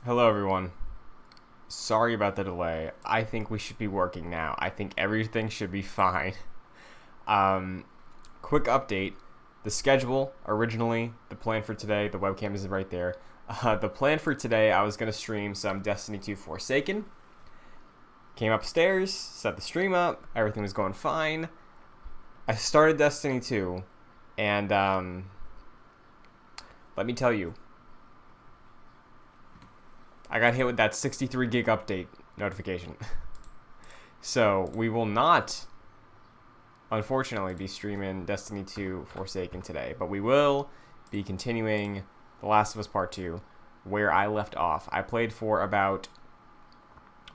Hello, everyone. Sorry about the delay. I think we should be working now. I think everything should be fine. Um, Quick update. The schedule, originally, the plan for today, the webcam is right there. The plan for today, I was going to stream some Destiny 2 Forsaken. Came upstairs, set the stream up, everything was going fine. I started Destiny 2, and let me tell you, I got hit with that 63 gig update notification. So we will not, unfortunately, be streaming Destiny 2 Forsaken today, but we will be continuing The Last of Us Part 2, where I left off. I played for about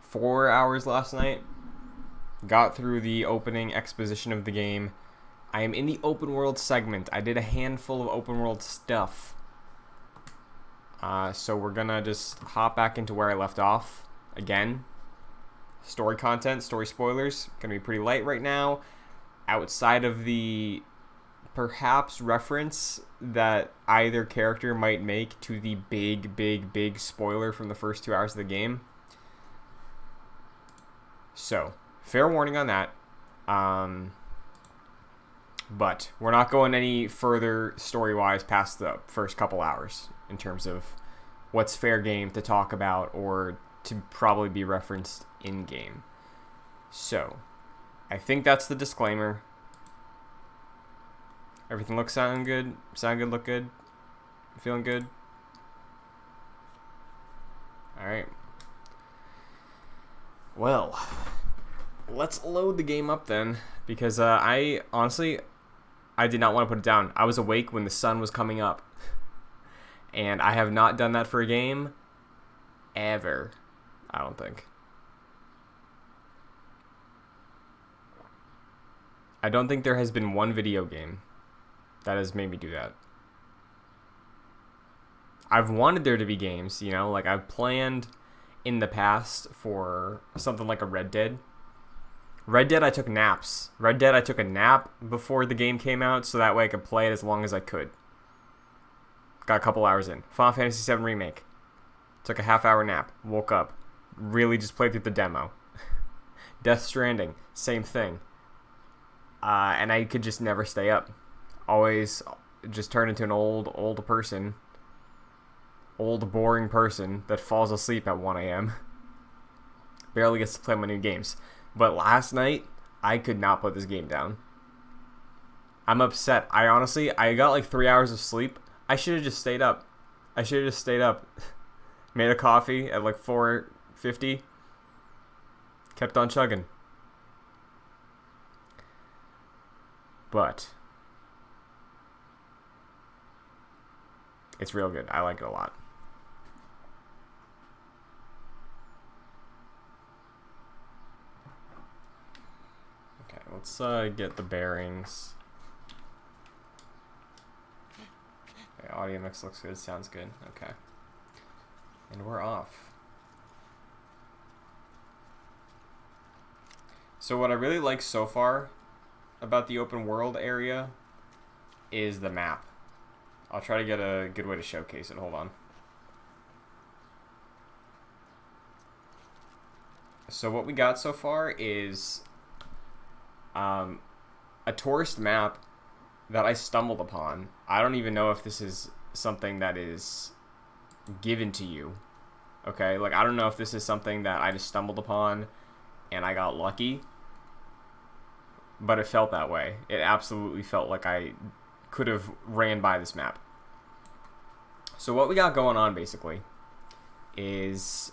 4 hours last night, got through the opening exposition of the game. I am in the open world segment. I did a handful of open world stuff. So we're gonna just hop back into where I left off again. Story content, story spoilers, gonna be pretty light right now. Outside of the perhaps reference that either character might make to the big spoiler from the first 2 hours of the game. So, fair warning on that. But we're not going any further story-wise past the first couple hours in terms of what's fair game to talk about or to probably be referenced in-game. So, I think that's the disclaimer. Everything sound good, look good, feeling good. Alright. Well, let's load the game up then, because I did not want to put it down. I was awake when the sun was coming up. And I have not done that for a game ever, I don't think. I don't think there has been one video game that has made me do that. I've wanted there to be games, you know, like I've planned in the past for something like a Red Dead. Red Dead, I took naps. Red Dead, I took a nap before the game came out so that way I could play it as long as I could. Got a couple hours in. Final Fantasy VII Remake. Took a half-hour nap. Woke up. Really just played through the demo. Death Stranding. Same thing. And I could just never stay up. Always just turn into an old person. Old, boring person that falls asleep at 1 a.m. Barely gets to play my new games. But last night, I could not put this game down. I'm upset. I got like 3 hours of sleep. I should have just stayed up. Made a coffee at like 4:50. Kept on chugging. But it's real good. I like it a lot. Okay, let's get the bearings. Okay, audio mix looks good, sounds good. Okay. And we're off. So what I really like so far about the open world area is the map. I'll try to get a good way to showcase it. Hold on. So what we got so far is a tourist map that I stumbled upon. I don't even know if this is something that is given to you. Okay, like I don't know if this is something that I just stumbled upon and I got lucky. But it felt that way. It absolutely felt like I could have ran by this map. So what we got going on basically is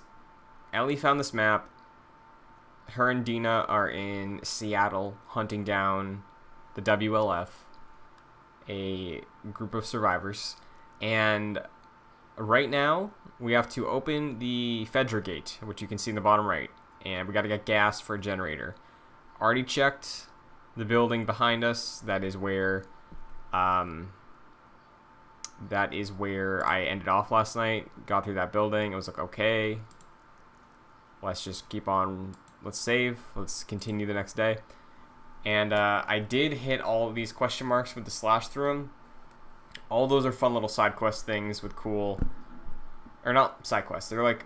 Ellie found this map. Her and Dina are in Seattle hunting down the WLF, a group of survivors, and right now we have to open the Fedra gate, which you can see in the bottom right, and we got to get gas for a generator. Already checked the building behind us. That is where I ended off last night. Got through that building. It was like, okay, let's just keep on. Let's save. Let's continue the next day. And I did hit all of these question marks with the slash through them. All those are fun little side quest things with cool or not side quests. They're like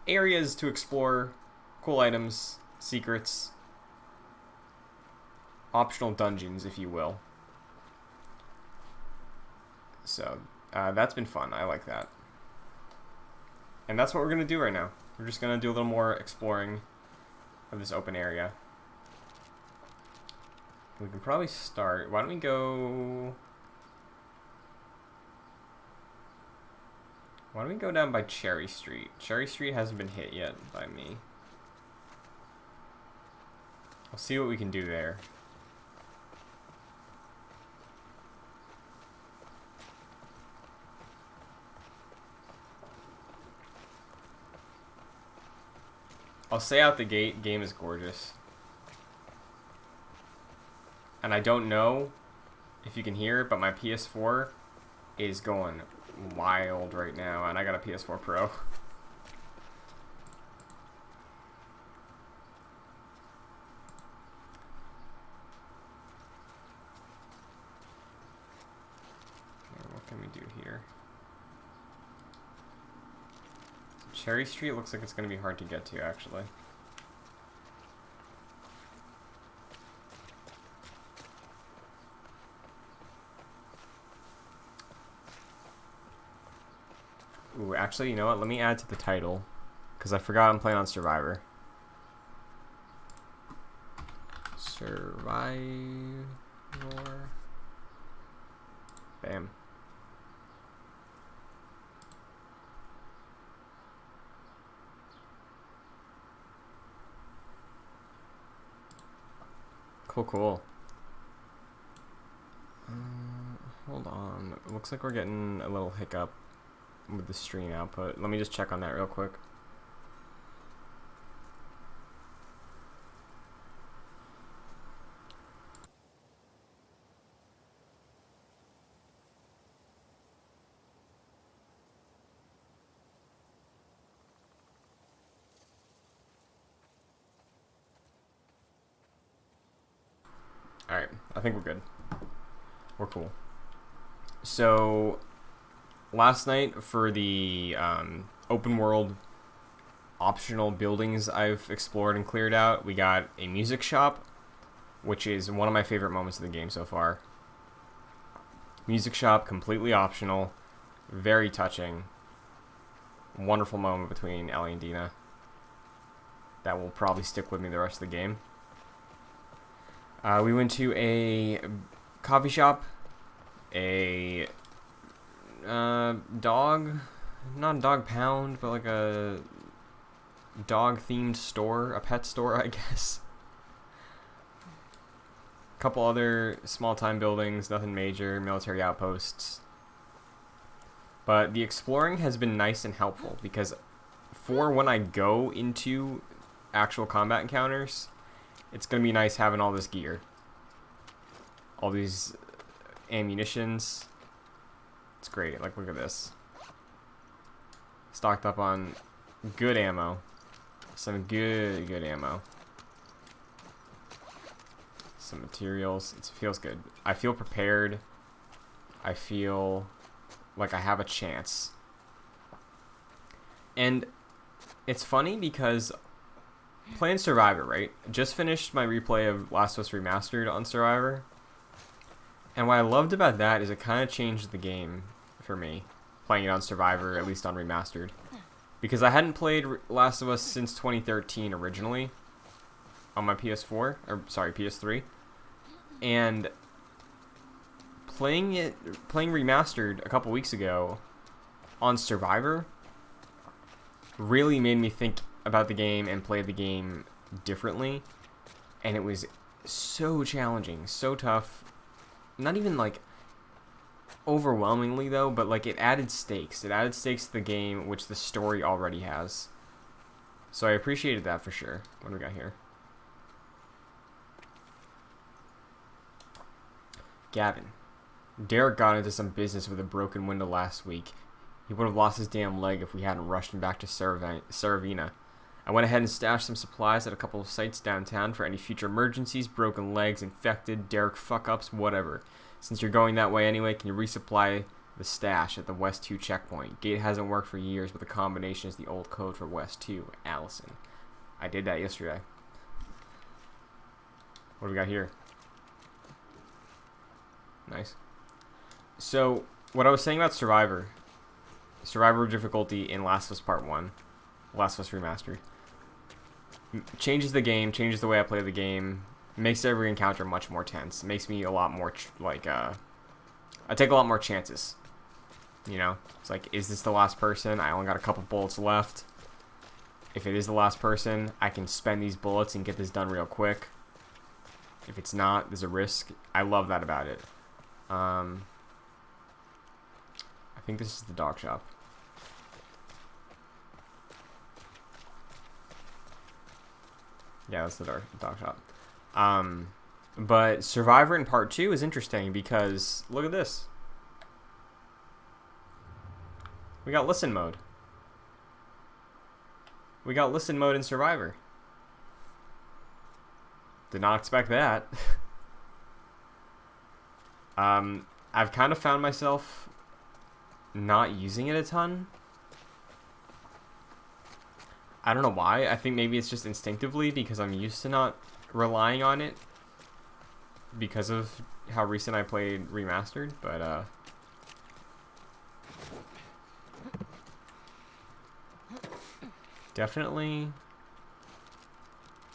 areas to explore, cool items, secrets, optional dungeons, if you will. So that's been fun. I like that. And that's what we're going to do right now. We're just going to do a little more exploring of this open area. We can probably start. Why don't we go... Why don't we go down by Cherry Street? Cherry Street hasn't been hit yet by me. I'll see what we can do there. I'll say out the gate, game is gorgeous. And I don't know if you can hear it, but my PS4 is going wild right now, and I got a PS4 Pro. Okay, what can we do here? Cherry Street looks like it's going to be hard to get to, actually. Ooh, actually, you know what? Let me add to the title, because I forgot I'm playing on Survivor. Survivor. Bam. Cool. Hold on. It looks like we're getting a little hiccup with the stream output. Let me just check on that real quick. Alright, I think we're good. We're cool. So, last night for the open world optional buildings I've explored and cleared out, we got a music shop, which is one of my favorite moments of the game so far. Music shop, completely optional, very touching. Wonderful moment between Ellie and Dina. That will probably stick with me the rest of the game. We went to a coffee shop, a dog, not a dog pound, but like a dog-themed store, a pet store, I guess. A couple other small-time buildings, nothing major, military outposts. But the exploring has been nice and helpful, because for when I go into actual combat encounters, it's going to be nice having all this gear. All these ammunitions. It's great. Like, look at this. Stocked up on good ammo. Some good ammo. Some materials. It feels good. I feel prepared. I feel like I have a chance. And it's funny because playing Survivor, right? Just finished my replay of Last of Us Remastered on Survivor. And what I loved about that is it kind of changed the game for me, playing it on Survivor, at least on Remastered. Because I hadn't played Last of Us since 2013 originally on my PS4, or sorry, PS3. And playing Remastered a couple weeks ago on Survivor really made me think about the game and play the game differently, and it was so challenging, so tough. Not even like overwhelmingly though, but like it added stakes. It added stakes to the game, which the story already has. So I appreciated that for sure. What do we got here? Gavin. Derek got into some business with a broken window last week. He would have lost his damn leg if we hadn't rushed him back to Saravina. I went ahead and stashed some supplies at a couple of sites downtown for any future emergencies, broken legs, infected, Derek fuck-ups, whatever. Since you're going that way anyway, can you resupply The stash at the West 2 checkpoint. Gate hasn't worked for years, but the combination is the old code for West 2. Allison. I did that yesterday. What do we got here? Nice. So, what I was saying about Survivor difficulty in Last of Us Part 1, Last of Us Remastered, changes the game, changes the way I play the game, makes every encounter much more tense, makes me a lot more, I take a lot more chances, you know? It's like, is this the last person? I only got a couple bullets left. If it is the last person, I can spend these bullets and get this done real quick. If it's not, there's a risk. I love that about it. I think this is the dog shop. Yeah, that's the dog shop. But Survivor in Part 2 is interesting because, look at this. We got listen mode. We got listen mode in Survivor. Did not expect that. I've kind of found myself not using it a ton. I don't know why. I think maybe it's just instinctively because I'm used to not relying on it because of how recent I played Remastered, but definitely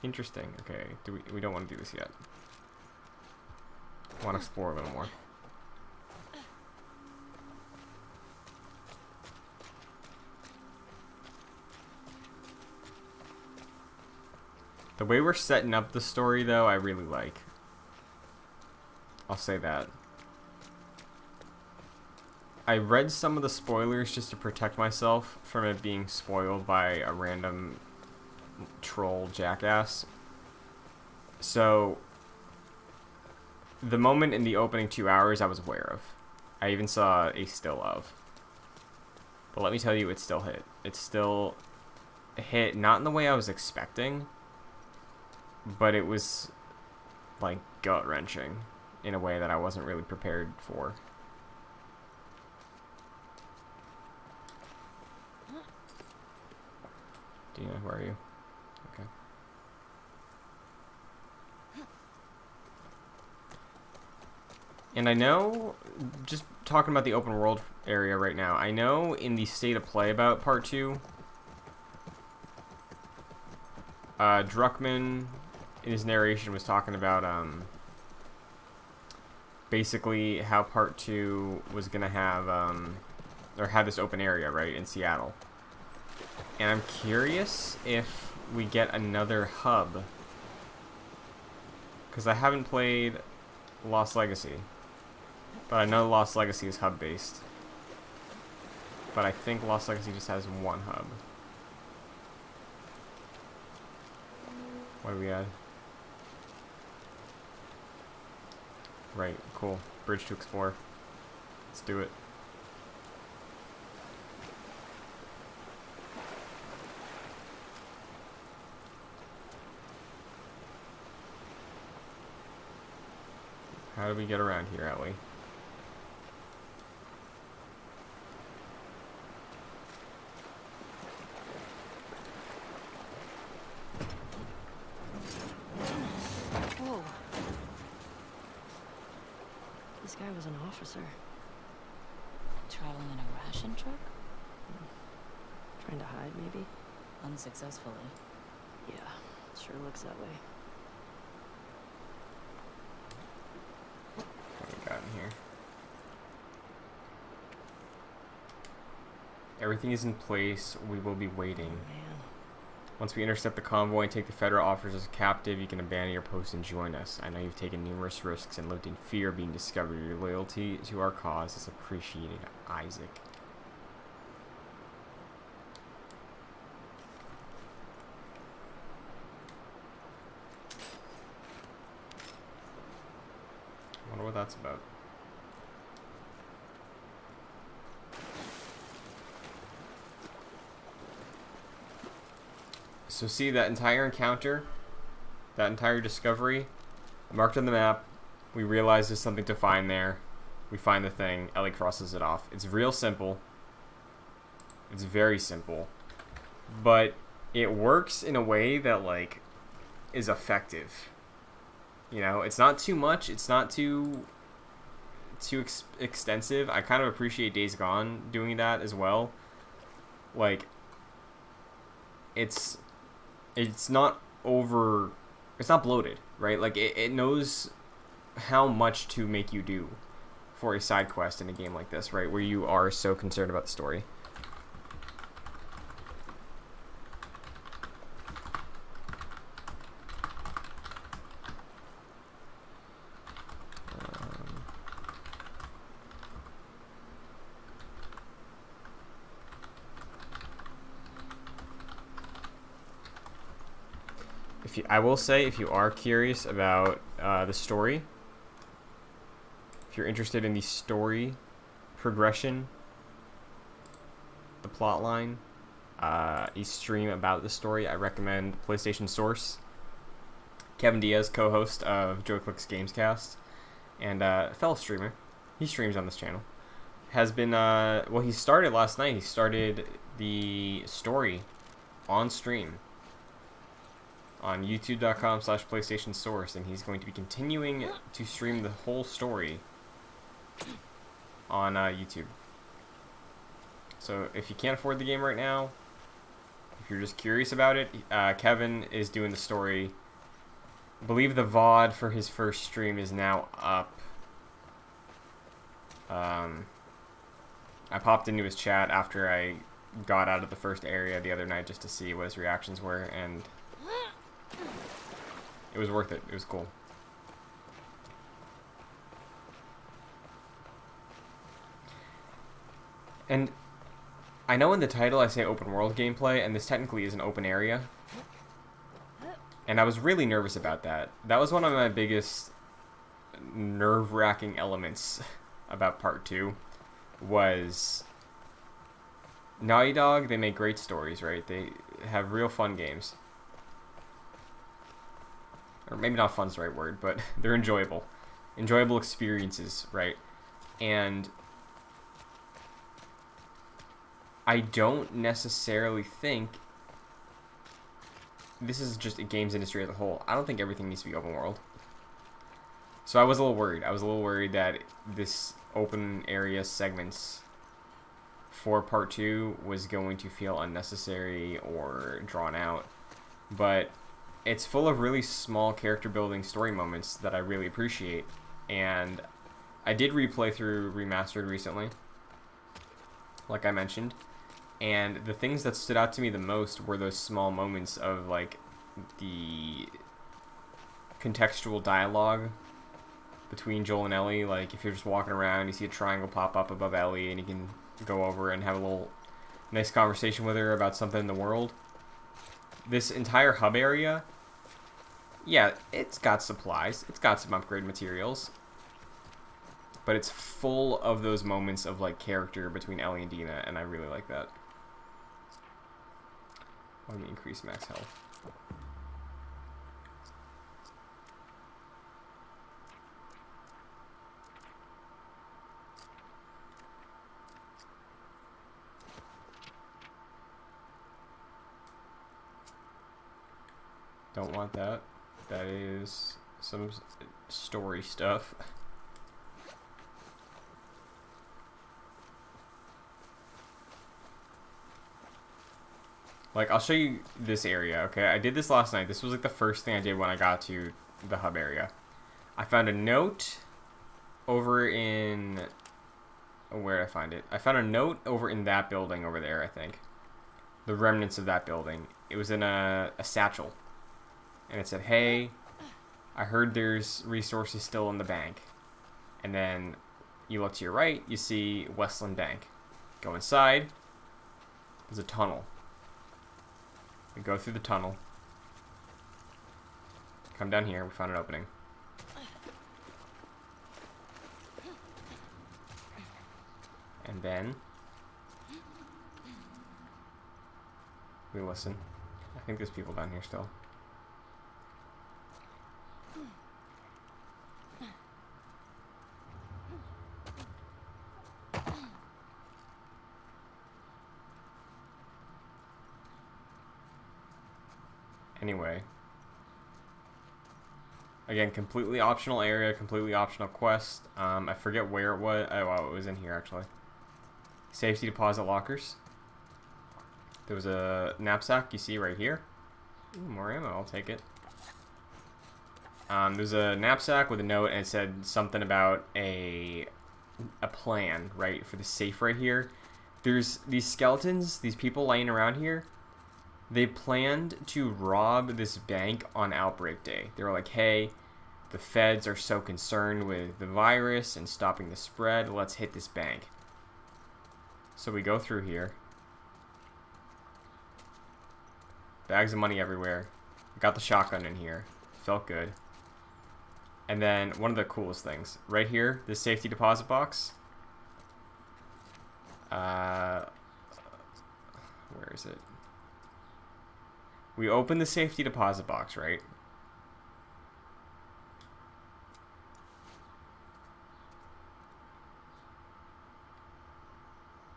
interesting. Okay, we don't want to do this yet. I want to explore a little more. The way we're setting up the story, though, I really like. I'll say that. I read some of the spoilers just to protect myself from it being spoiled by a random troll jackass. So, the moment in the opening 2 hours I was aware of. I even saw a still of. But let me tell you, it still hit. It still hit, not in the way I was expecting, but it was, like, gut-wrenching in a way that I wasn't really prepared for. Dina, where are you? Okay. And I know, just talking about the open world area right now, I know in the State of Play about Part 2, Druckmann, in his narration, was talking about, basically how Part 2 was going to have, or had this open area, right, in Seattle. And I'm curious if we get another hub, because I haven't played Lost Legacy, but I know Lost Legacy is hub-based. But I think Lost Legacy just has one hub. What do we add? Right, cool. Bridge to explore. Let's do it. How do we get around here, Ellie? Whoa. This guy was an officer. Traveling in a ration truck? Trying to hide, maybe? Unsuccessfully. Yeah, sure looks that way. What do we got in here? Everything is in place. We will be waiting. Man. Once we intercept the convoy and take the federal officers as captive, you can abandon your post and join us. I know you've taken numerous risks and lived in fear of being discovered. Your loyalty to our cause is appreciated, Isaac. I wonder what that's about. So see, that entire encounter, that entire discovery, marked on the map, we realize there's something to find there. We find the thing. Ellie crosses it off. It's real simple. It's very simple. But it works in a way that, like, is effective. You know, it's not too much. It's not too extensive. I kind of appreciate Days Gone doing that as well. Like, it's not over... It's not bloated, right? Like, it knows how much to make you do for a side quest in a game like this, right? Where you are so concerned about the story. I will say, if you are curious about the story, if you're interested in the story progression, the plot line, a stream about the story, I recommend PlayStation Source. Kevin Diaz, co-host of JoyClicks Gamescast, and a fellow streamer. He streams on this channel. Has been, well, he started last night. He started the story on stream on youtube.com/PlayStation Source, and he's going to be continuing to stream the whole story on YouTube. So if you can't afford the game right now, if you're just curious about it, Kevin is doing the story. I believe the VOD for his first stream is now up. I popped into his chat after I got out of the first area the other night just to see what his reactions were, and it was worth it. It was cool. And I know in the title I say open world gameplay, and this technically is an open area. And I was really nervous about that. That was one of my biggest nerve-wracking elements about Part 2, was Naughty Dog, they make great stories, right? They have real fun games. Or maybe not fun's the right word, but they're enjoyable. Enjoyable experiences, right? And I don't necessarily think, this is just a games industry as a whole, I don't think everything needs to be open world. So I was a little worried. I was a little worried that this open area segments for Part 2 was going to feel unnecessary or drawn out. But it's full of really small character building story moments that I really appreciate. And I did replay through Remastered recently, like I mentioned. And the things that stood out to me the most were those small moments of, like, the contextual dialogue between Joel and Ellie. Like, if you're just walking around, you see a triangle pop up above Ellie, and you can go over and have a little nice conversation with her about something in the world. This entire hub area, yeah, it's got supplies. It's got some upgrade materials. But it's full of those moments of, like, character between Ellie and Dina, and I really like that. Let me increase max health. Don't want that. That is some story stuff. Like, I'll show you this area, okay? I did this last night. This was, like, the first thing I did when I got to the hub area. I found a note over in... Where did I find it? I found a note over in that building over there, I think. The remnants of that building. It was in a satchel. And it said, hey, I heard there's resources still in the bank. And then you look to your right, you see Westland Bank. Go inside. There's a tunnel. We go through the tunnel. Come down here. We found an opening. And then we listen. I think there's people down here still. Anyway. Again, completely optional area, completely optional quest. I forget where it was. Oh, wow, it was in here, actually. Safety deposit lockers. There was a knapsack you see right here. Ooh, more ammo, I'll take it. There's a knapsack with a note, and it said something about a plan, right, for the safe right here. There's these skeletons, these people laying around here. They planned to rob this bank on Outbreak Day. They were like, hey, the feds are so concerned with the virus and stopping the spread, let's hit this bank. So we go through here. Bags of money everywhere. Got the shotgun in here. Felt good. And then one of the coolest things. Right here, this safety deposit box. Where is it? We open the safety deposit box, right?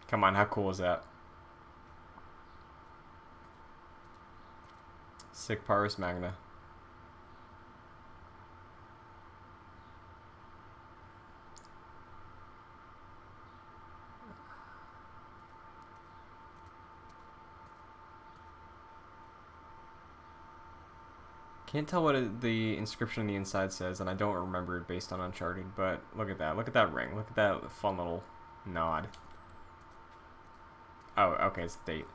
Come on, how cool is that? Sick Pars Magna. Can't tell what the inscription on the inside says, and I don't remember it based on Uncharted, but look at that. Look at that ring. Look at that fun little nod. Oh, okay, it's the date.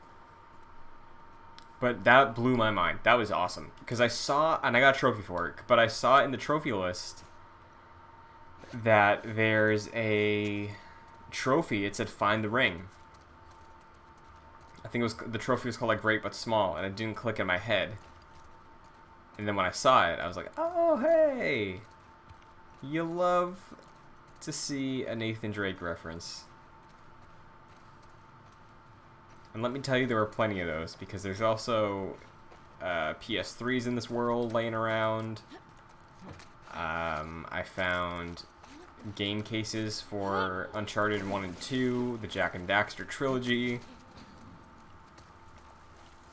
But that blew my mind. That was awesome. Because I saw, and I got a trophy for it, but I saw in the trophy list that there's a trophy. It said find the ring. I think it was, the trophy was called like Great But Small, and it didn't click in my head. And then when I saw it, I was like, oh, hey! You love to see a Nathan Drake reference. And let me tell you, there are plenty of those, because there's also PS3s in this world laying around. I found game cases for Uncharted 1 and 2, the Jak and Daxter trilogy.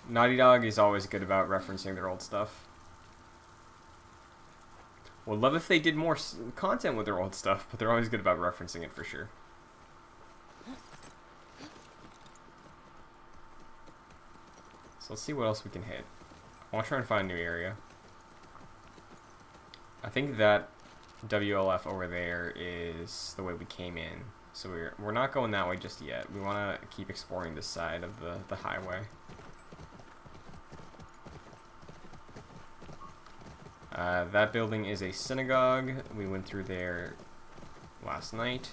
Naughty Dog is always good about referencing their old stuff. Would love if they did more content with their old stuff, but they're always good about referencing it for sure. So let's see what else we can hit. I want to try and find a new area. I think that WLF over there is the way we came in. So we're not going that way just yet. We want to keep exploring this side of the highway. That building is a synagogue. We went through there last night.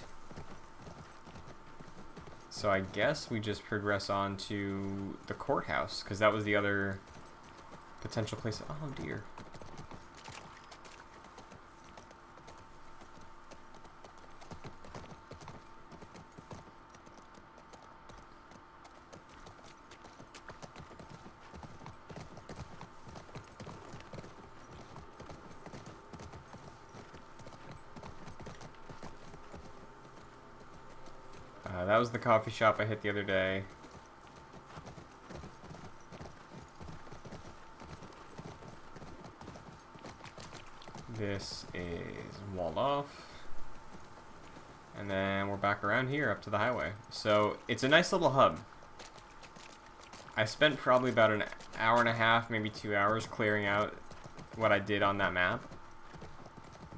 So I guess we just progress on to the courthouse, because that was the other potential place. Oh dear. That was the coffee shop I hit the other day. This is walled off. And then we're back around here up to the highway. So it's a nice little hub. I spent probably about an hour and a half, maybe 2 hours clearing out what I did on that map.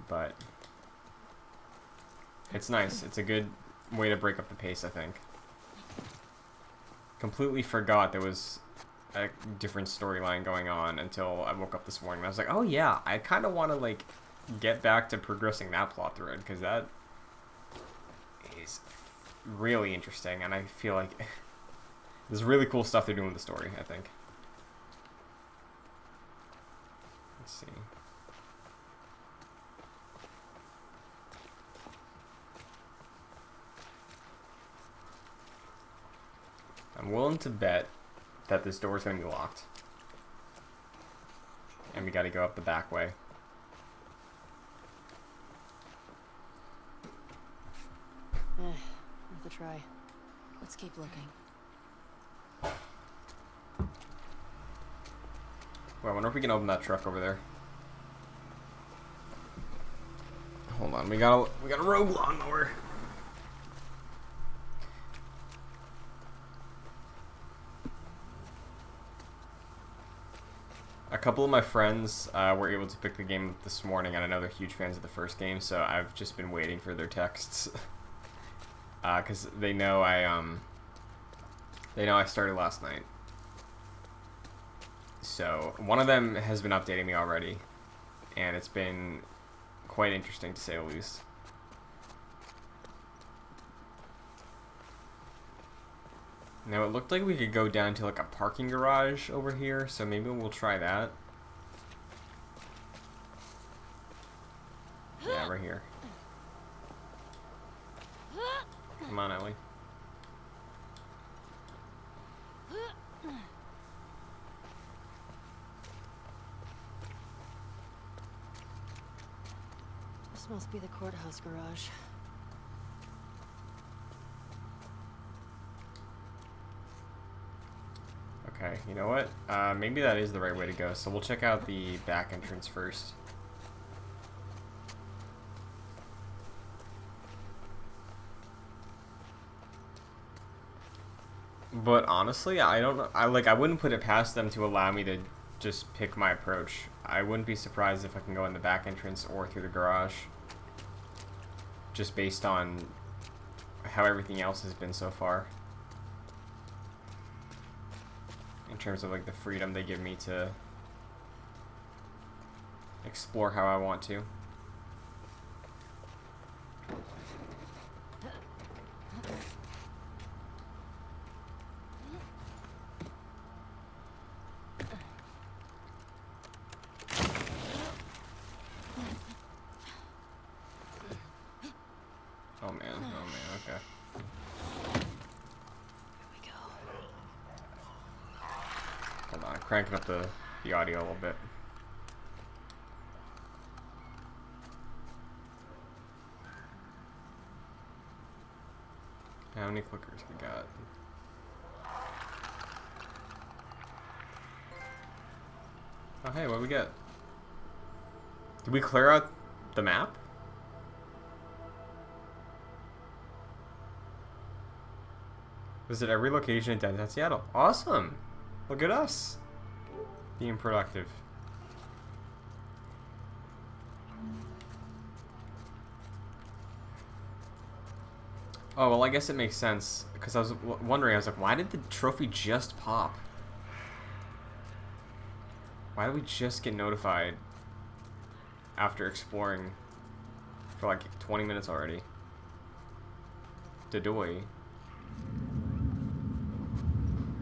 But it's nice. It's a good way to break up the pace, I think. Completely forgot there was a different storyline going on until I woke up this morning. I was like, oh yeah, I kind of want to like get back to progressing that plot thread, because that is really interesting, and I feel like there's really cool stuff they're doing with the story, I think. Let's see. I'm willing to bet that this door is going to be locked. And we got to go up the back way. Worth a try. Let's keep looking. Wait, I wonder if we can open that truck over there. Hold on, we got a rogue lawnmower. A couple of my friends were able to pick the game up this morning, and I know they're huge fans of the first game, so I've just been waiting for their texts, because they know I started last night. So one of them has been updating me already, and it's been quite interesting to say the least. Now it looked like we could go down to like a parking garage over here, so maybe we'll try that. Yeah, right here. Come on, Ellie. This must be the courthouse garage. Okay, you know what? Maybe that is the right way to go, so we'll check out the back entrance first. But honestly, I don't know. I wouldn't put it past them to allow me to just pick my approach. I wouldn't be surprised if I can go in the back entrance or through the garage. Just based on how everything else has been so far. In terms of like the freedom they give me to explore how I want to. Oh man, okay. Here we go. Hold on, cranking up the audio a little bit. How many clickers we got? Oh hey, what we get? Did we clear out the map? Visit every location in downtown Seattle. Awesome! Look at us! Being productive. Oh, well, I guess it makes sense. Because I was wondering, I was like, why did the trophy just pop? Why did we just get notified after exploring for like 20 minutes already? Dedoy.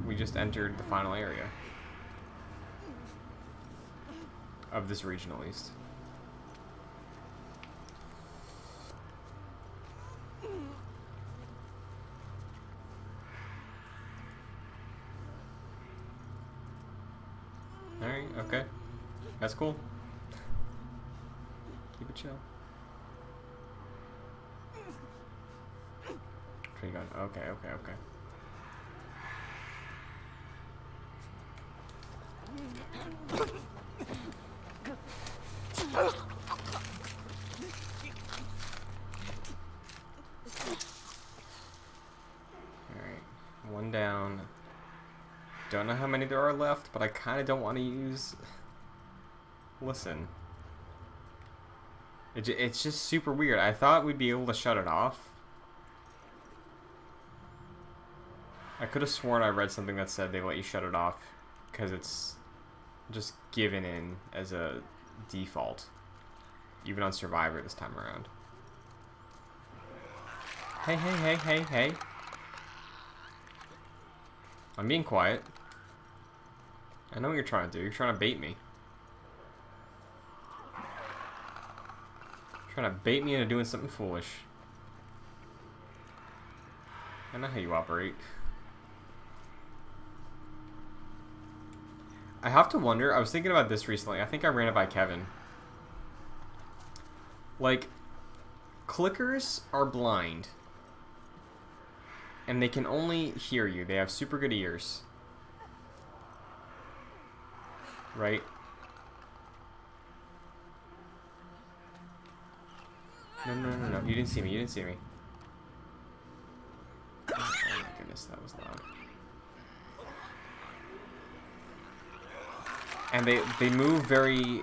We just entered the final area. Of this region, at least. Alright, okay. That's cool. Keep it chill. Tree gun. Okay. Alright, one down. Don't know how many there are left, but I kind of don't want to use... Listen. It's just super weird. I thought we'd be able to shut it off. I could have sworn I read something that said they let you shut it off because it's just given in as a default. Even on Survivor this time around. Hey. I'm being quiet. I know what you're trying to do. You're trying to bait me. You're trying to bait me into doing something foolish. I know how you operate. I have to wonder, I was thinking about this recently. I think I ran it by Kevin. Like, clickers are blind. And they can only hear you. They have super good ears. Right? No, no, no, no. You didn't see me. You didn't see me. Oh my goodness, that was loud. And they move very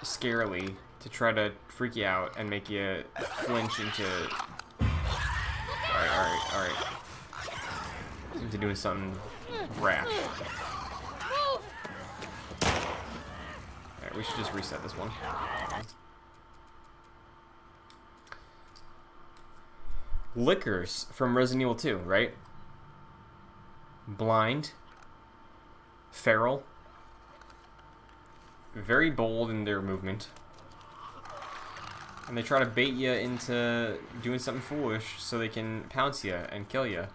scarily to try to freak you out and make you flinch into... Alright. Into doing something rash. Alright, we should just reset this one. Lickers from Resident Evil 2, right? Blind. Feral. Very bold in their movement. And they try to bait you into doing something foolish so they can pounce you and kill you.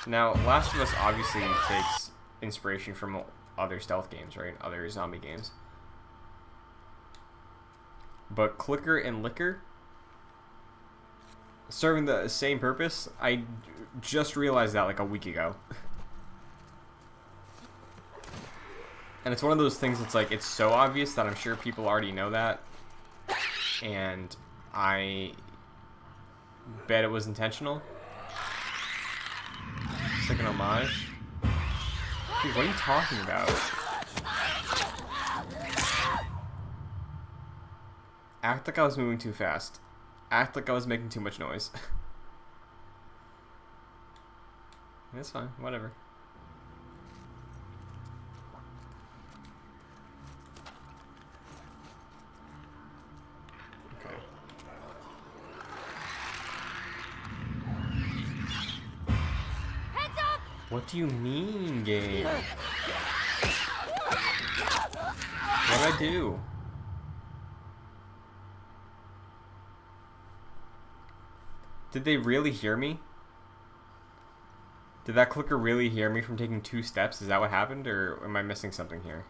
Now, Last of Us obviously takes inspiration from other stealth games, right? Other zombie games. But Clicker and Licker, serving the same purpose. I just realized that like a week ago. And it's one of those things that's like, it's so obvious that I'm sure people already know that. And I bet it was intentional. It's like an homage. Dude, what are you talking about? Act like I was moving too fast. Act like I was making too much noise. It's fine, whatever. Okay. Heads up! What do you mean, game? What'd I do? Did they really hear me? Did that clicker really hear me from taking 2 steps? Is that what happened, or am I missing something here?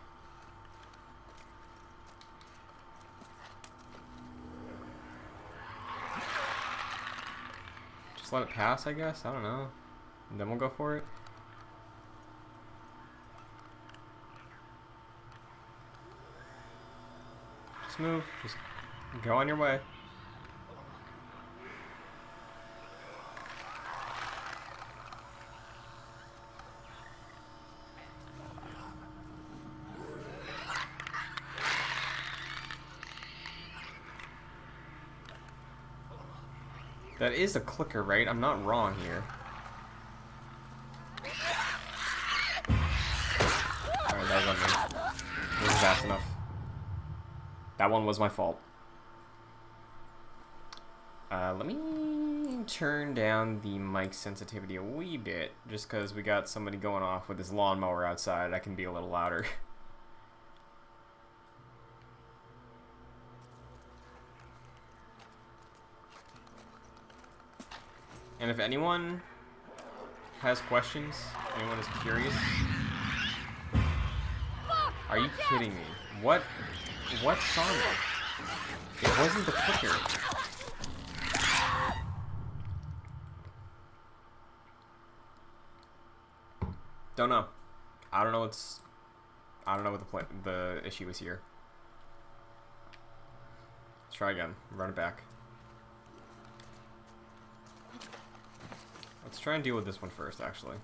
Just let it pass, I guess? I don't know. And then we'll go for it. Just move. Just go on your way. That is a clicker, right? I'm not wrong here. Alright, that was on me. It wasn't fast enough. That one was my fault. Let me turn down the mic sensitivity a wee bit, just because we got somebody going off with his lawnmower outside. I can be a little louder. And if anyone has questions, anyone is curious, are you kidding me? What saw me? It wasn't the clicker. Don't know. I don't know what the issue is here. Let's try again. Run it back. Let's try and deal with this one first, actually.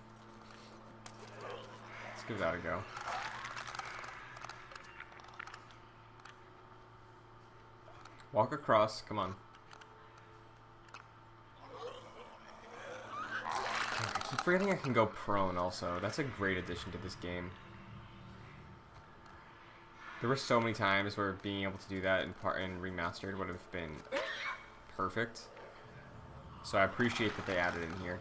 Let's give that a go. Walk across, come on. I keep forgetting I can go prone also. That's a great addition to this game. There were so many times where being able to do that in remastered would have been perfect. So I appreciate that they added it in here.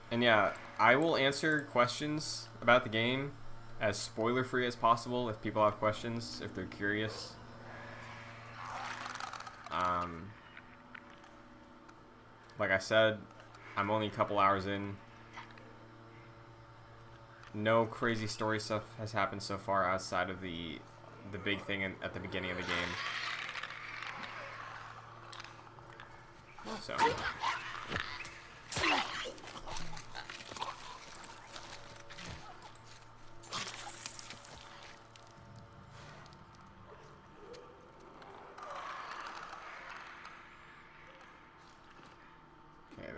And yeah, I will answer questions about the game as spoiler-free as possible if people have questions, if they're curious. Like I said, I'm only a couple hours in. No crazy story stuff has happened so far outside of the big thing at the beginning of the game. So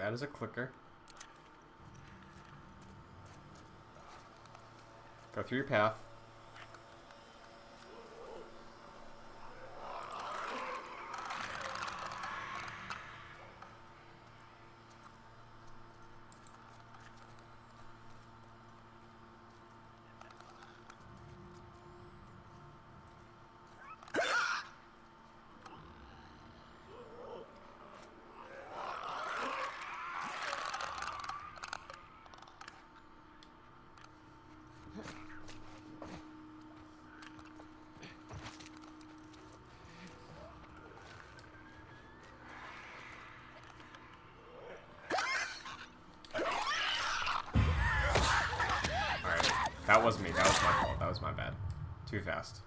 That is a clicker. Go through your path. That was me. That was my fault. That was my bad. Too fast.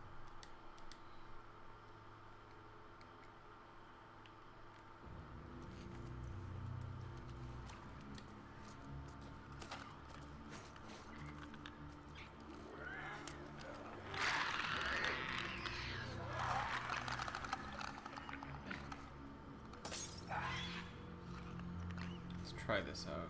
Let's try this out.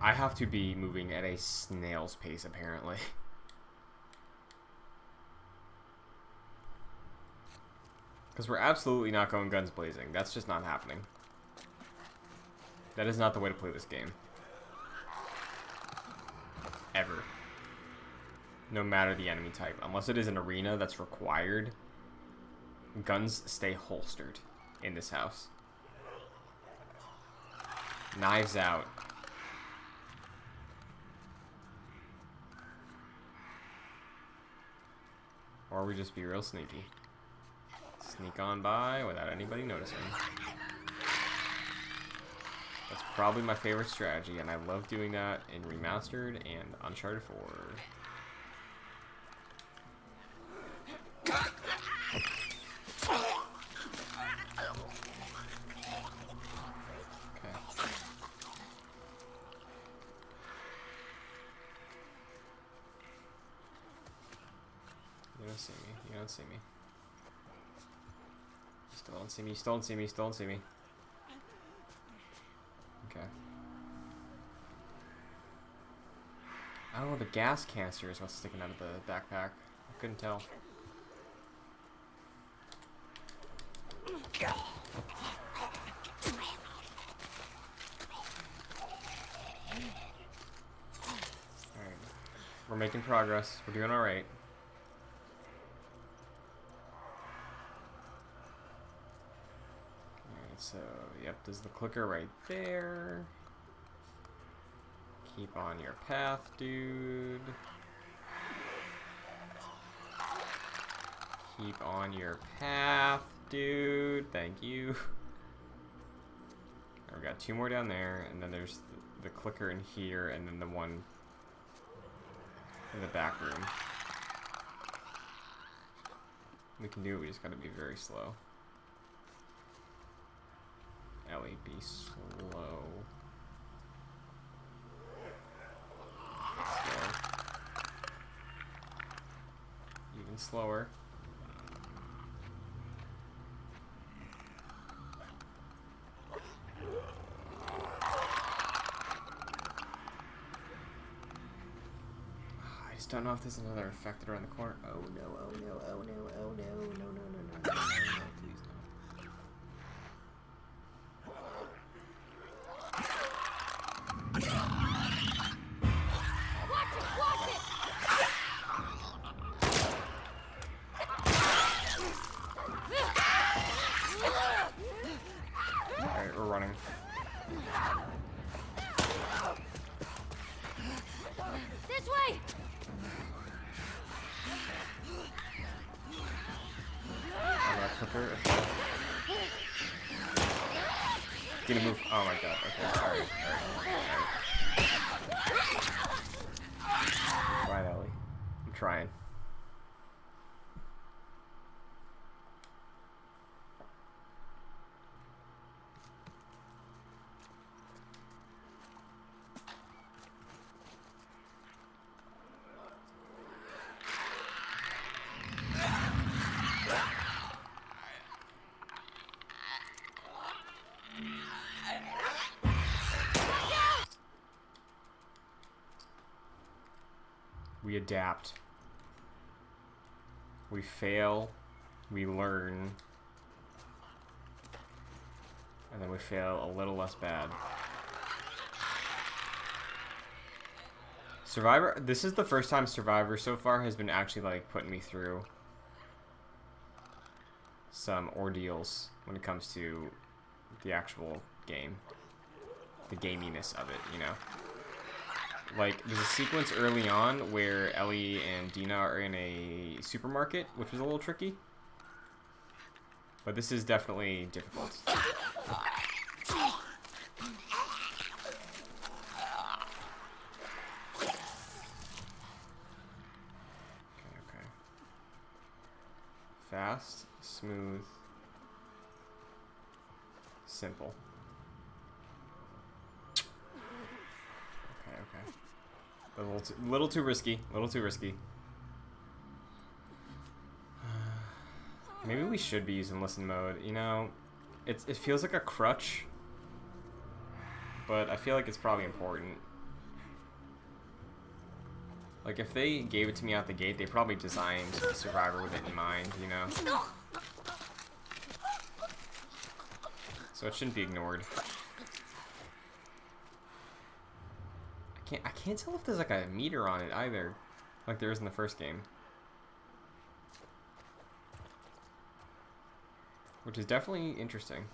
I have to be moving at a snail's pace, apparently. Because we're absolutely not going guns blazing. That's just not happening. That is not the way to play this game. Ever. No matter the enemy type. Unless it is an arena that's required, guns stay holstered in this house. Knives out. Or we just be real sneaky. Sneak on by without anybody noticing. That's probably my favorite strategy, and I love doing that in Remastered and Uncharted 4. You don't see me. You don't see me. You still don't see me. You still don't see me. You still don't see me. Okay. Oh, the gas canister is what's sticking out of the backpack. I couldn't tell. Alright. We're making progress. We're doing alright. So, yep, there's the clicker right there. Keep on your path, dude. Keep on your path, dude. Thank you. Right, we got 2 more down there, and then there's the clicker in here, and then the one in the back room. We can do it, we just gotta be very slow. Ellie, be slow. Slow. Even slower. I just don't know if there's another infected around the corner. Oh no, oh no, oh no, oh no, no, no, no, no, no, no, no, please no. Alright, we're running. This way! I got a clicker. Gonna move. Oh my god. Okay. Alright. Alright, Ellie. I'm trying. We adapt. We fail. We learn. And then we fail a little less bad. Survivor, this is the first time Survivor so far has been actually like putting me through some ordeals when it comes to the actual game. The gaminess of it, you know? Like, there's a sequence early on where Ellie and Dina are in a supermarket, which was a little tricky. But this is definitely difficult. Okay. Fast, smooth, simple. Okay. A little too risky. A little too risky. Maybe we should be using listen mode. You know, it feels like a crutch, but I feel like it's probably important. Like, if they gave it to me out the gate, they probably designed Survivor with it in mind, you know? So it shouldn't be ignored. I can't tell if there's like a meter on it either, like there is in the first game. Which is definitely interesting.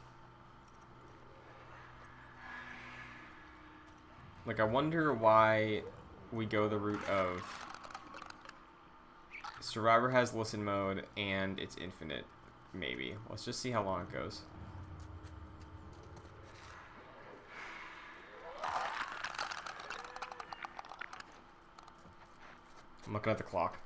Like, I wonder why we go the route of Survivor has listen mode and it's infinite, maybe. Let's just see how long it goes. I'm looking at the clock.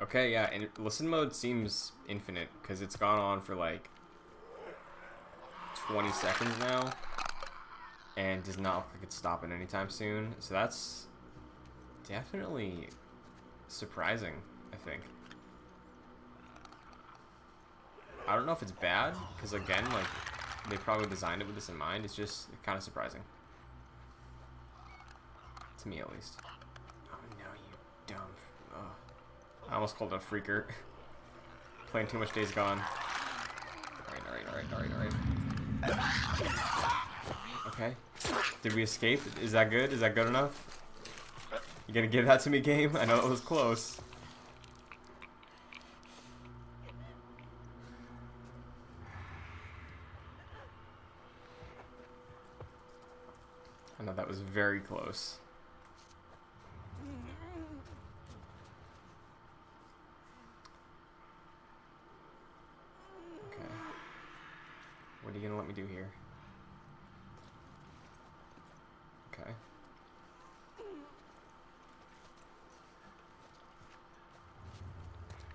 Okay, yeah, and listen mode seems infinite because it's gone on for like 20 seconds now and does not look like it's stopping anytime soon. So that's definitely surprising, I think. I don't know if it's bad because, again, like, they probably designed it with this in mind. It's just kind of surprising. To me, at least. Oh, no, you dumb... Ugh. I almost called it a freaker. Playing too much Days Gone. Alright. Okay. Did we escape? Is that good? Is that good enough? You gonna give that to me, game? I know it was close. I know that was very close. What are you gonna let me do here? Okay.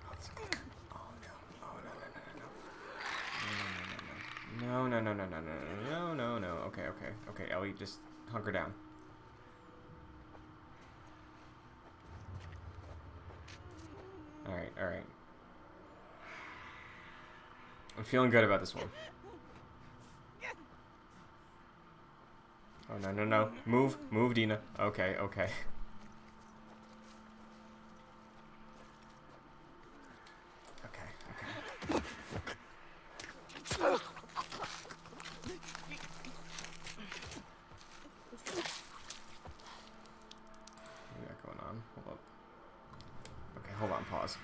Oh, this clicker. Oh no. Oh no. Okay, Ellie, just hunker down. Alright. I'm feeling good about this one. Oh, no. Move, Dina. Okay. Okay, what we got going on? Hold up. Okay, hold on, pause.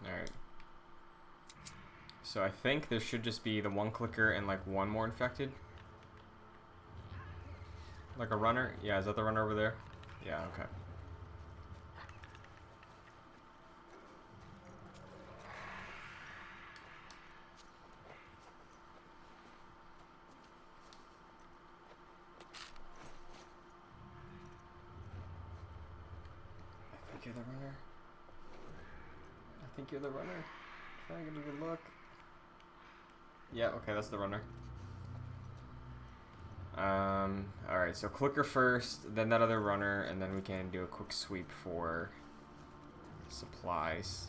Alright. So I think there should just be the one clicker and like one more infected. Like a runner? Yeah, is that the runner over there? Yeah, okay. I think you're the runner. Can I get a good look? Yeah, okay, that's the runner. Alright, so clicker first, then that other runner, and then we can do a quick sweep for supplies.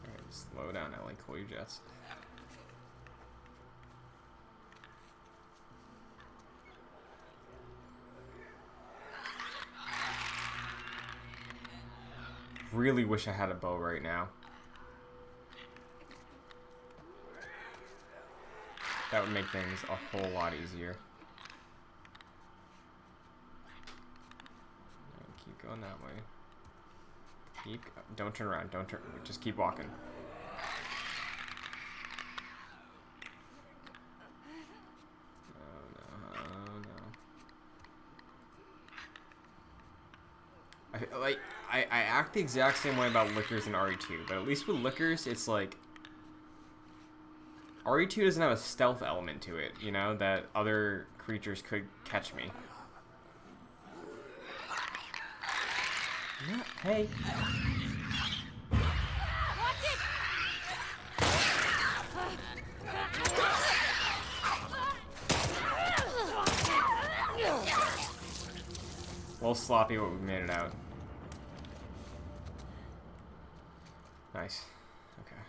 Alright, slow down, LA Cool Jets. Really wish I had a bow right now. That would make things a whole lot easier. Keep going that way. Don't turn around. Don't turn. Just keep walking. Oh no! Oh no! I feel like I act the exact same way about lickers in RE2, but at least with lickers, it's like RE2 doesn't have a stealth element to it, you know, that other creatures could catch me. Yeah, hey. Watch it! A little sloppy, but we made it out. Nice. Okay.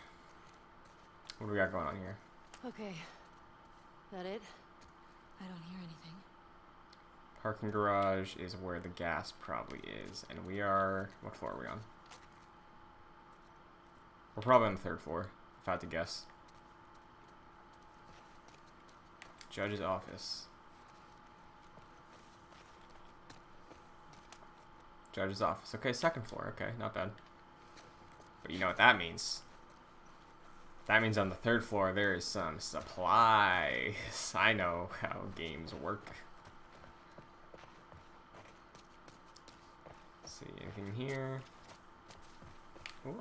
What do we got going on here? Okay. That it? I don't hear anything. Parking garage is where the gas probably is. And we are... What floor are we on? We're probably on the 3rd floor, if I had to guess. Judge's office. Judge's office. Okay, 2nd floor. Okay, not bad. But you know what that means. That means on the 3rd floor there is some supplies. I know how games work. Let's see, anything here? Ooh.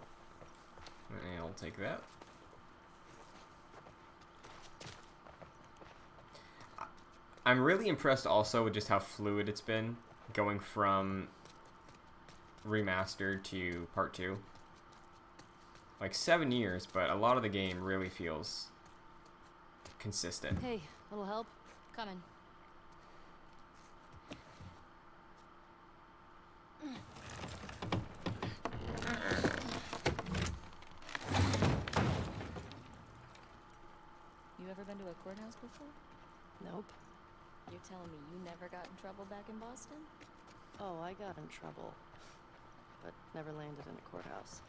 And I'll take that. I'm really impressed also with just how fluid it's been going from remastered to part 2. Like 7 years, but a lot of the game really feels consistent. Hey, little help? Coming. You ever been to a courthouse before? Nope. You're telling me you never got in trouble back in Boston? Oh, I got in trouble, but never landed in a courthouse.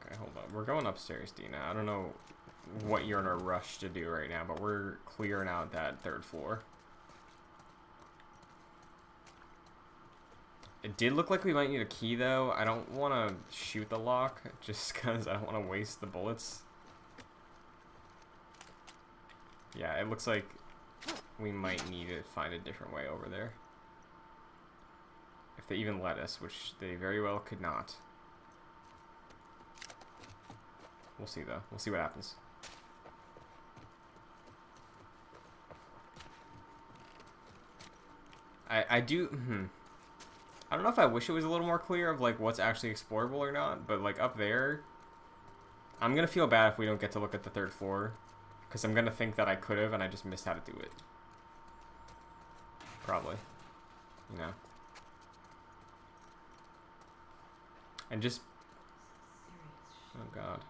Okay, hold on. We're going upstairs, Dina. I don't know what you're in a rush to do right now, but we're clearing out that 3rd floor. It did look like we might need a key, though. I don't want to shoot the lock, just because I don't want to waste the bullets. Yeah, it looks like we might need to find a different way over there. If they even let us, which they very well could not. We'll see, though. We'll see what happens. I do... I don't know if I wish it was a little more clear of, like, what's actually explorable or not, but, like, up there... I'm gonna feel bad if we don't get to look at the 3rd floor. Because I'm gonna think that I could have, and I just missed how to do it. Probably. You know. And just... Oh, God.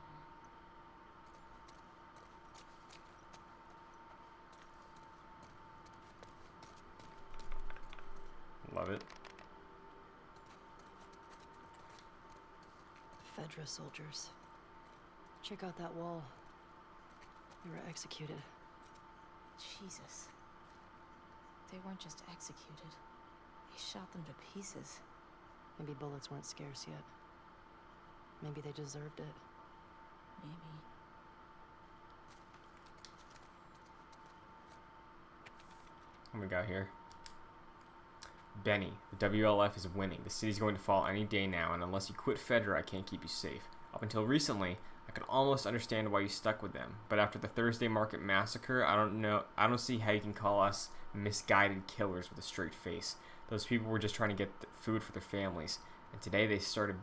Love it. Fedra soldiers. Check out that wall. They were executed. Jesus. They weren't just executed. They shot them to pieces. Maybe bullets weren't scarce yet. Maybe they deserved it. Maybe. What we got here? Benny, the WLF is winning. The city's going to fall any day now, and unless you quit Fedra, I can't keep you safe. Up until recently, I can almost understand why you stuck with them, but after the Thursday Market massacre, I don't see how you can call us misguided killers with a straight face. Those people were just trying to get food for their families, and today they started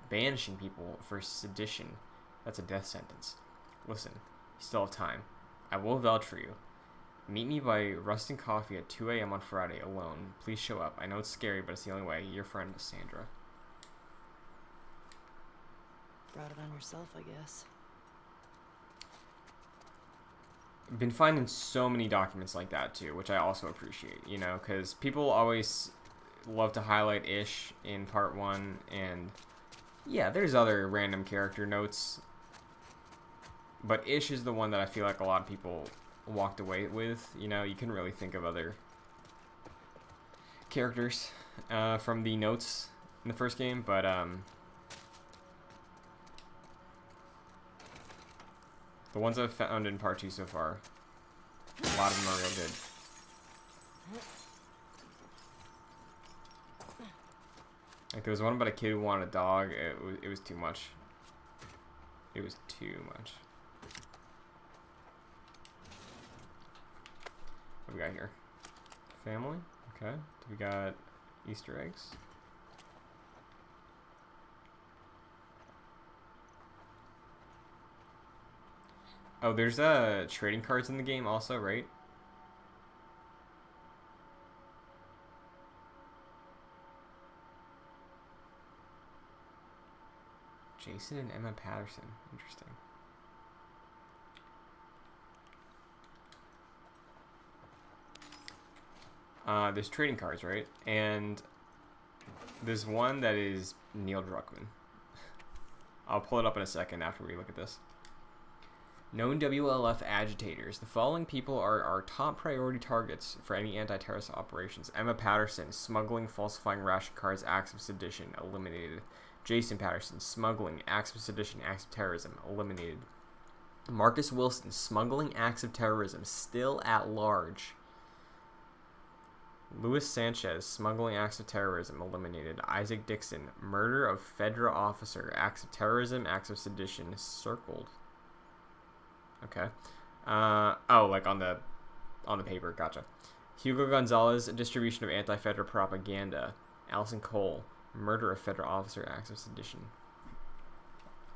banishing people for sedition. That's a death sentence. Listen, you still have time. I will vouch for you. Meet me by Rusting Coffee at 2 a.m. on Friday, alone. Please show up. I know it's scary, but it's the only way. Your friend, Sandra. Brought it on yourself, I guess. Been finding so many documents like that too, which I also appreciate, you know, because people always love to highlight Ish in part 1, and yeah, there's other random character notes, but Ish is the one that I feel like a lot of people walked away with. You know, you can really think of other characters from the notes in the first game, but the ones I've found in part 2 so far, a lot of them are real good. Like, there was one about a kid who wanted a dog. It was too much. It was too much. What do we got here? Family? Okay. Do we got Easter eggs? Oh, there's trading cards in the game also, right? Jason and Emma Patterson. Interesting. There's trading cards, right? And there's one that is Neil Druckmann. I'll pull it up in a second after we look at this. Known WLF agitators. The following people are our top priority targets for any anti-terrorist operations. Emma Patterson, smuggling, falsifying ration cards, acts of sedition, eliminated. Jason Patterson, smuggling, acts of sedition, acts of terrorism, eliminated. Marcus Wilson, smuggling, acts of terrorism, still at large. Luis Sanchez, smuggling, acts of terrorism, eliminated. Isaac Dixon, murder of Fedra officer, acts of terrorism, acts of sedition, circled. Okay. Oh, like on the paper. Gotcha. Hugo Gonzalez, distribution of anti-Fedra propaganda. Allison Cole, murder of Fedra officer, acts of sedition.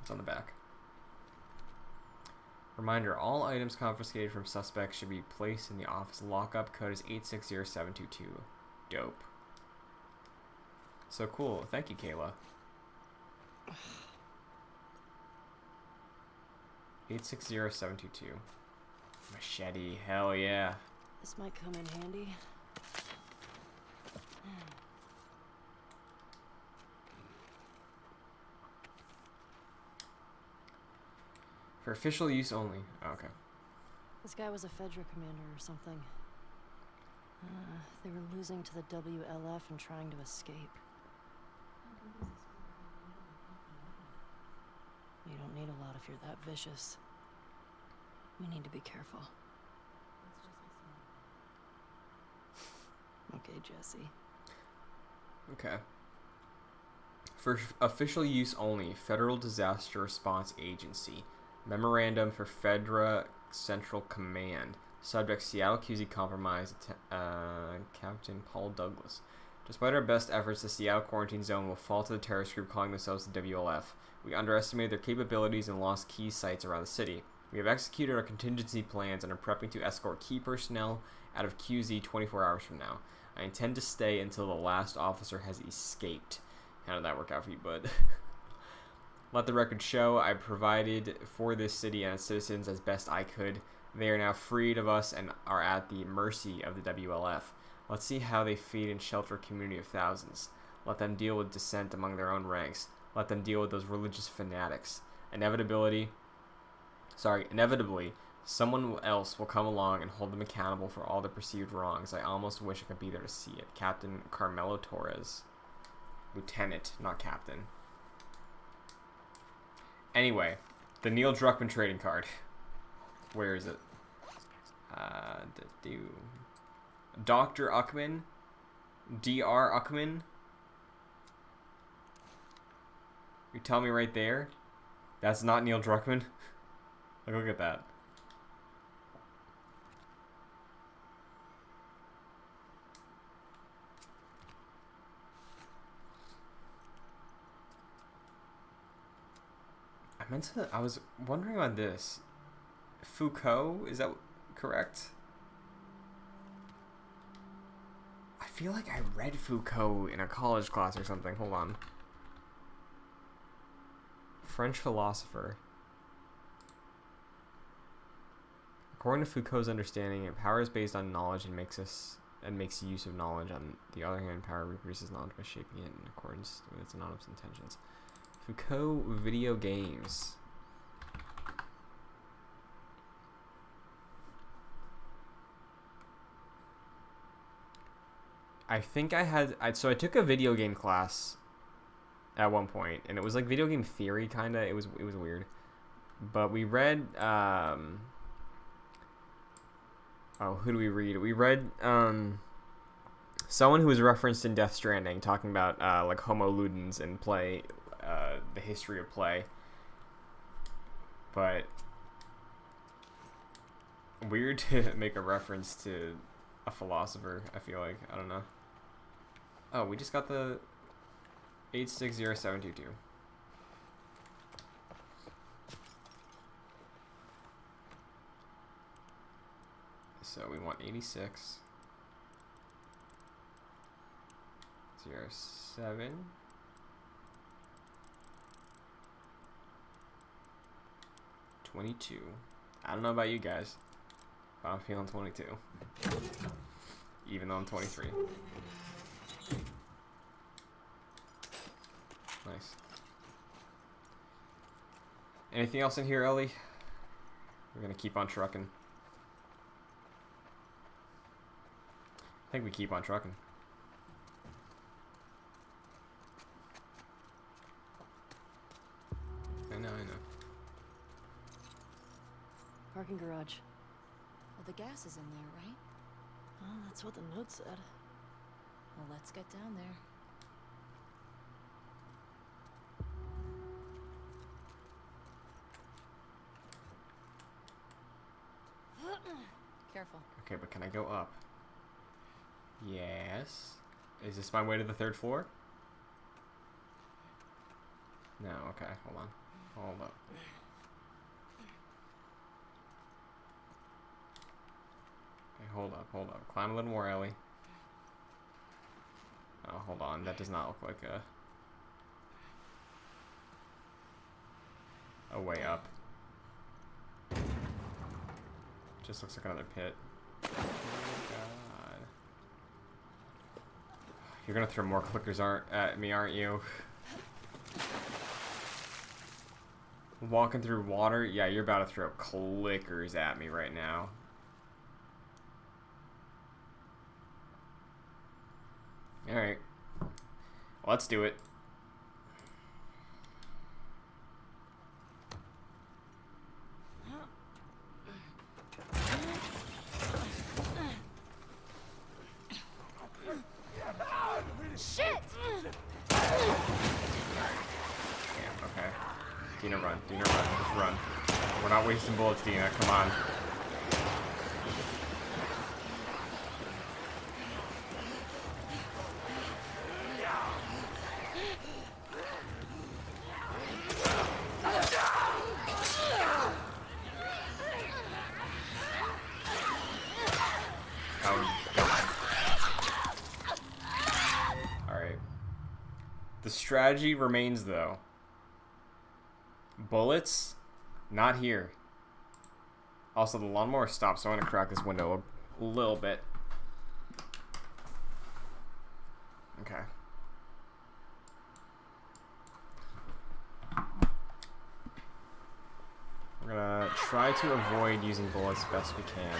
It's on the back. Reminder, all items confiscated from suspects should be placed in the office lockup. Code is 860722. Dope. So cool. Thank you, Kayla. 860722. Machete. Hell yeah. This might come in handy. For official use only. Oh, okay. This guy was a Fedra commander or something. They were losing to the WLF and trying to escape. You don't need a lot if you're that vicious. We need to be careful. Okay, Jesse. Okay. For official use only, Federal Disaster Response Agency. Memorandum for Fedra Central Command. Subject Seattle QZ compromise. Captain Paul Douglas. Despite our best efforts, the Seattle quarantine zone will fall to the terrorist group calling themselves the WLF. We underestimated their capabilities and lost key sites around the city. We have executed our contingency plans and are prepping to escort key personnel out of QZ 24 hours from now. I intend to stay until the last officer has escaped. How did that work out for you, bud? Let the record show I provided for this city and its citizens as best I could. They are now freed of us and are at the mercy of the WLF. Let's see how they feed and shelter a community of thousands. Let them deal with dissent among their own ranks. Let them deal with those religious fanatics. Inevitably, someone else will come along and hold them accountable for all the perceived wrongs. I almost wish I could be there to see it. Captain Carmelo Torres. Lieutenant, not captain. Anyway, the Neil Druckmann trading card. Where is it? Dr. Uckman. Dr. Uckman. You tell me right there That's not Neil Druckmann. Like, look at that. I was wondering on this. Foucault, is that correct? I feel like I read Foucault in a college class or something. Hold on. French philosopher. According to Foucault's understanding, power is based on knowledge and makes use of knowledge. On the other hand, power reproduces knowledge by shaping it in accordance with its anonymous intentions. Foucault video games. I think I took a video game class at one point, and it was like video game theory kinda. It was weird. But we read who do we read? We read someone who was referenced in Death Stranding talking about like Homo Ludens and play, the history of play. But weird to make a reference to a philosopher, I feel like. I don't know. Oh, we just got the 860722. So we want 86 07 22. I don't know about you guys, but I'm feeling 22. Even though I'm 23. Nice. Anything else in here, Ellie? We're gonna keep on trucking. I think we keep on trucking. I know. Parking garage. Well, the gas is in there, right? Oh, that's what the note said. Well, let's get down there. Careful. Okay, but can I go up? Yes. Is this my way to the 3rd floor? No, okay, hold on. Hold up. Okay, hold up. Climb a little more, Ellie. Oh, hold on. That does not look like a way up. Just looks like another pit. Oh god. You're gonna throw more clickers at me, aren't you? Walking through water? Yeah, you're about to throw clickers at me right now. Alright. Let's do it. Shit! Yeah, okay. Dina, run. Just run. We're not wasting bullets, Dina. Come on. Oh, God. Alright. The strategy remains, though. Bullets, not here. Also, the lawnmower stopped, so I'm gonna crack this window a little bit. Okay. We're gonna try to avoid using bullets best we can.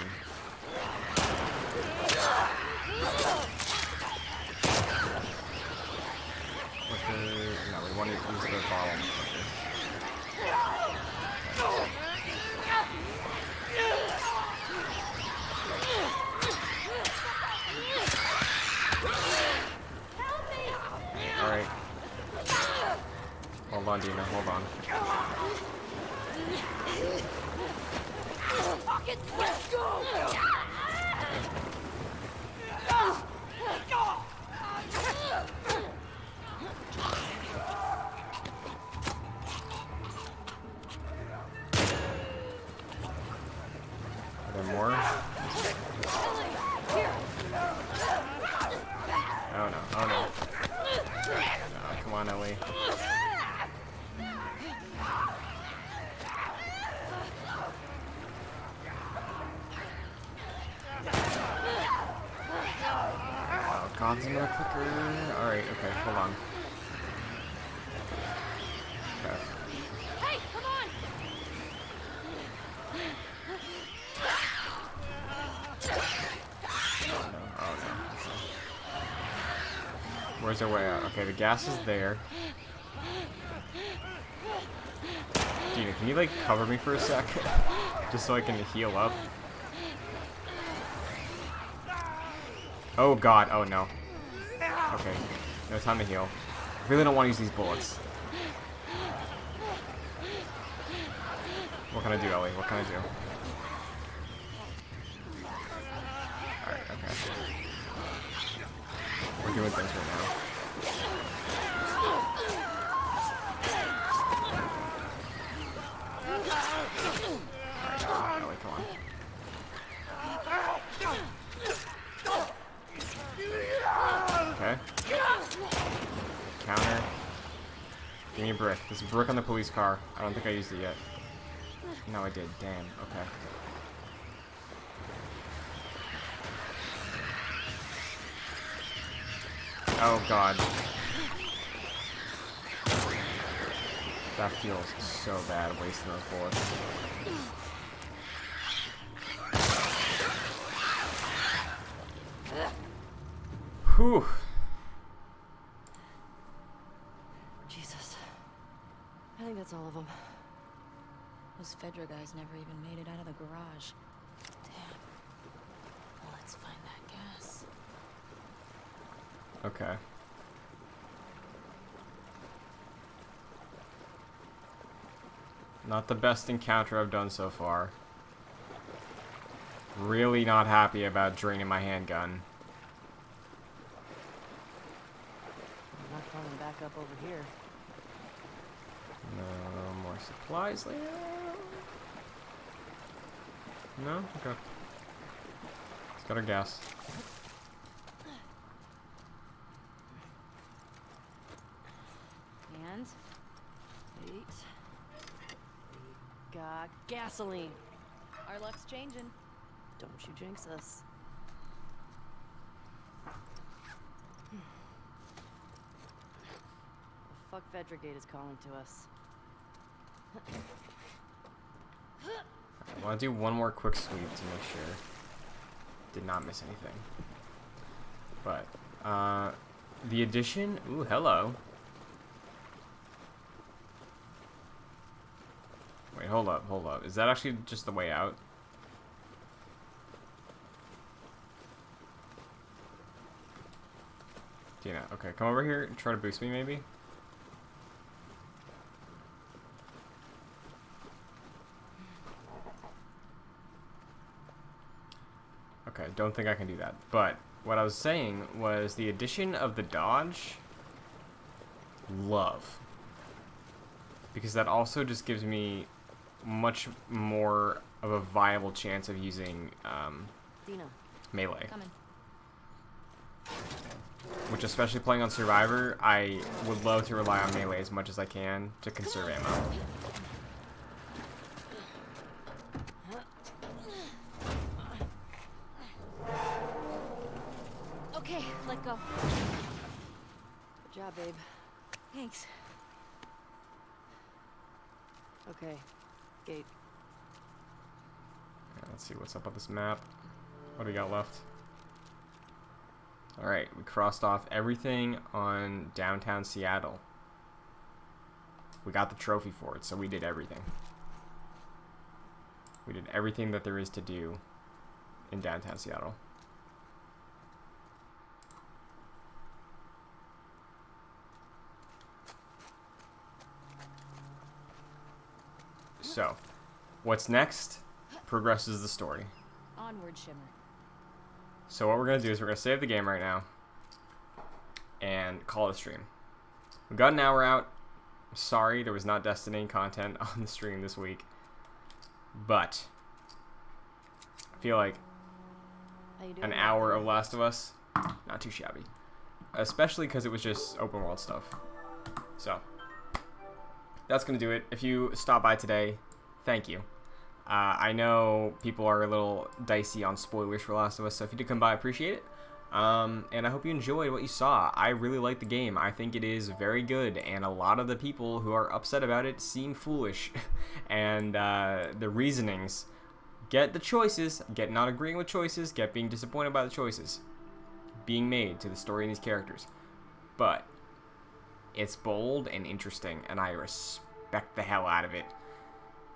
No, we want to use the bottle. Alright. Hold Hold on, Dina. Hold on. Fucking let's go! Are there more? Oh no, oh no. Oh, come on, Ellie. Oh god, there's another clicker. Alright, okay, hold on. Okay. Hey, come on! Oh no, oh no. Where's our way out? Okay, the gas is there. Gina, can you like cover me for a sec? Just so I can heal up. Oh god, oh no. Okay, no time to heal. I really don't want to use these bullets. What can I do, Ellie? What can I do? Alright, okay. We're doing things right now. Alright, Ellie, come on. Okay. Counter. Give me a brick. There's a brick on the police car. I don't think I used it yet. No, I did. Damn. Okay. Oh, God. That feels so bad, wasting those bullets. Whew. Jesus. I think that's all of them. Those Fedra guys never even made it out of the garage. Damn. Well, let's find that gas. Okay. Not the best encounter I've done so far. Really not happy about draining my handgun. I'm not coming back up over here. No more supplies later. No? Okay. Let's got our gas. And wait. We got gasoline. Our luck's changing. Don't you jinx us. The fuck Vedragate is calling to us. I want to do one more quick sweep to make sure. Did not miss anything. But, the addition... Ooh, hello. Wait, hold up, hold up. Is that actually just the way out? Tina, okay, come over here and try to boost me, maybe? Okay, don't think I can do that. But what I was saying was the addition of the dodge, love. Because that also just gives me much more of a viable chance of using Dina. melee. Coming. Which, especially playing on Survivor, I would love to rely on melee as much as I can to conserve ammo. Okay, let go. Good job, babe. Thanks. Okay. Gate. Yeah, let's see what's up on this map. What do we got left? Alright, we crossed off everything on downtown Seattle. We got the trophy for it, so we did everything. We did everything that there is to do in downtown Seattle. So, what's next progresses the story. Onward, Shimmer. So what we're going to do is we're going to save the game right now and call it a stream. We got an hour out. Sorry there was not Destiny content on the stream this week. But I feel like How you doing, an man? hour of Last of Us, not too shabby. Especially because it was just open world stuff. So, that's going to do it. If you stop by today, thank you. I know people are a little dicey on spoilers for Last of Us, so if you did come by, I appreciate it. And I hope you enjoyed what you saw. I really like the game. I think it is very good, and a lot of the people who are upset about it seem foolish. And the reasonings, get the choices, get not agreeing with choices, get being disappointed by the choices being made to the story and these characters. But it's bold and interesting, and I respect the hell out of it.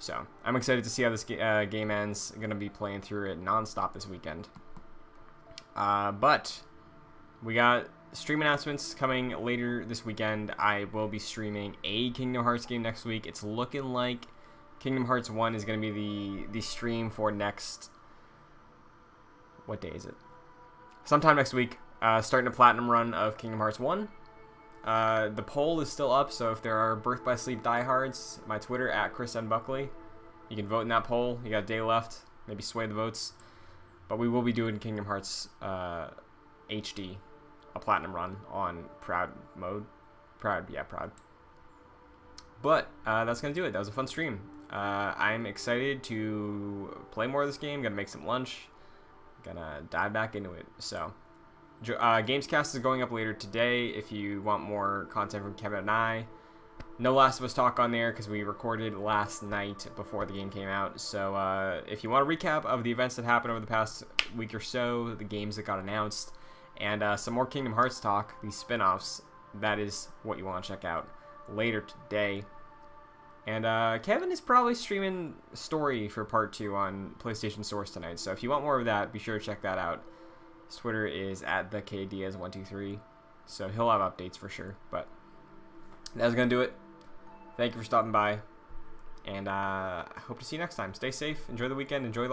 So, I'm excited to see how this game ends. I'm going to be playing through it non-stop this weekend. But we got stream announcements coming later this weekend. I will be streaming a Kingdom Hearts game next week. It's looking like Kingdom Hearts 1 is going to be the stream for next... What day is it? Sometime next week. Starting a platinum run of Kingdom Hearts 1. The poll is still up, so if there are Birth by Sleep diehards, my Twitter at Chris N. Buckley, you can vote in that poll. You got a day left, maybe sway the votes. But we will be doing Kingdom Hearts HD, a platinum run on Proud mode. Proud. But that's gonna do it. That was a fun stream. I'm excited to play more of this game. Gonna make some lunch. Gonna dive back into it. So. Gamescast is going up later today if you want more content from Kevin and I. No Last of Us talk on there because we recorded last night before the game came out. So if you want a recap of the events that happened over the past week or so, the games that got announced, and some more Kingdom Hearts talk, these spin-offs, that is what you want to check out later today. And Kevin is probably streaming Story for Part 2 on PlayStation Source tonight. So if you want more of that, be sure to check that out. His Twitter is at thekdiaz123, so he'll have updates for sure. But that's gonna do it. Thank you for stopping by, and I hope to see you next time. Stay safe, enjoy the weekend, enjoy life.